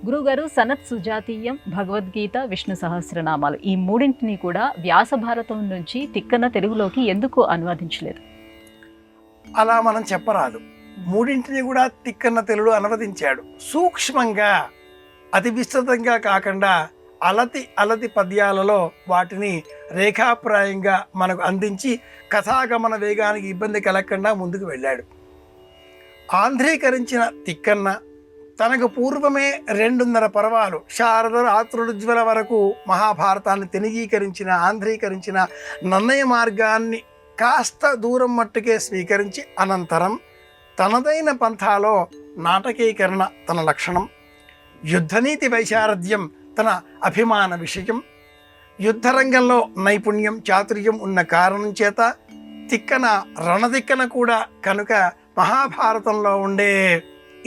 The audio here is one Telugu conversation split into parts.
గురువుగారు సనత్ సుజాతీయం, భగవద్గీత, విష్ణు సహస్రనామాలు ఈ మూడింటిని కూడా వ్యాస భారతం నుంచి తిక్కన తెలుగులోకి ఎందుకు అనువదించలేదు? అలా మనం చెప్పరాదు. మూడింటిని కూడా తిక్కన్న తెలుగు అనువదించాడు. సూక్ష్మంగా, అతి విస్తృతంగా కాకుండా అలతి అలతి పద్యాలలో వాటిని రేఖాప్రాయంగా మనకు అందించి కథాగమన వేగానికి ఇబ్బంది కలగకుండా ముందుకు వెళ్ళాడు. ఆంధ్రీకరించిన తిక్కన్న తనకు పూర్వమే 200 పర్వాలు శారద రాత్రుజ్వల వరకు మహాభారతాన్ని తెనిగీకరించిన ఆంధ్రీకరించిన నన్నయ మార్గాన్ని కాస్త దూరం మట్టుకే స్వీకరించి అనంతరం తనదైన పంథాలో నాటకీకరణ తన లక్షణం, యుద్ధనీతి వైశారథ్యం తన అభిమాన విషయం, యుద్ధరంగంలో నైపుణ్యం చాతుర్యం ఉన్న కారణం చేత తిక్కన రణదిక్కన కూడా కనుక మహాభారతంలో ఉండే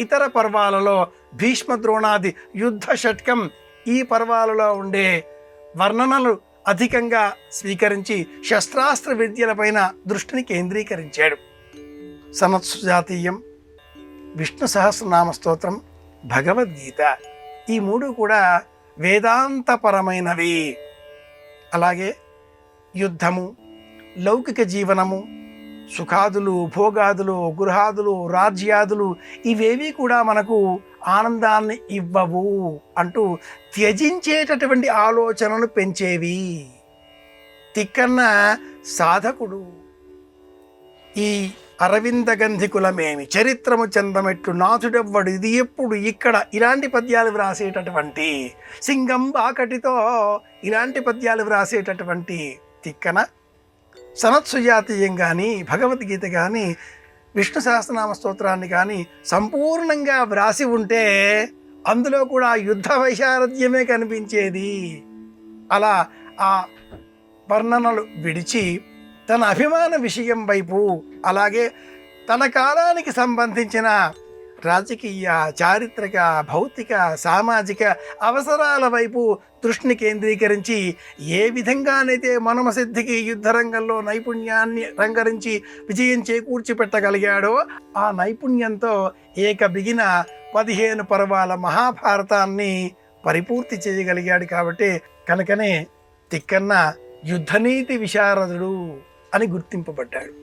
ఇతర పర్వాలలో భీష్మ ద్రోణాది యుద్ధ షట్కం ఈ పర్వాలలో ఉండే వర్ణనలు అధికంగా స్వీకరించి శస్త్రాస్త్ర విద్యలపైన దృష్టిని కేంద్రీకరించాడు. సనత్సుజాతీయం, విష్ణు సహస్రనామ స్తోత్రం, భగవద్గీత ఈ మూడు కూడా వేదాంతపరమైనవి. అలాగే యుద్ధము, లౌకిక జీవనము, సుఖాదులు, భోగాదులు, గృహాదులు, రాజ్యాదులు ఇవేవి కూడా మనకు ఆనందాన్ని ఇవ్వవు అంటూ త్యజించేటటువంటి ఆలోచనను పెంచేవి. తిక్కన్న సాధకుడు. ఈ అరవింద గంధికులమేమి చరిత్రము చందమెట్టు నాథుడెవ్వడు ఇది ఎప్పుడు ఇక్కడ ఇలాంటి పద్యాలు వ్రాసేటటువంటి, సింగం బాకటితో ఇలాంటి పద్యాలు వ్రాసేటటువంటి తిక్కన సనత్సుజాతీయం కానీ భగవద్గీత కానీ విష్ణు సహస్రనామ స్తోత్రాన్ని కానీ సంపూర్ణంగా వ్రాసి ఉంటే అందులో కూడా యుద్ధ వైశారథ్యమే కనిపించేది. అలా ఆ వర్ణనలు విడిచి తన అభిమాన విషయం వైపు, అలాగే తన కాలానికి సంబంధించిన రాజకీయ, చారిత్రక, భౌతిక, సామాజిక అవసరాల వైపు దృష్టిని కేంద్రీకరించి ఏ విధంగానైతే మనమసిద్ధికి యుద్ధరంగంలో నైపుణ్యాన్ని రంగరించి విజయం చేకూర్చి పెట్టగలిగాడో ఆ నైపుణ్యంతో ఏక బిగిన 15 పర్వాల మహాభారతాన్ని పరిపూర్తి చేయగలిగాడు. కాబట్టి కనుకనే తిక్కన్న యుద్ధనీతి విశారదుడు అని గుర్తింపబడ్డాడు.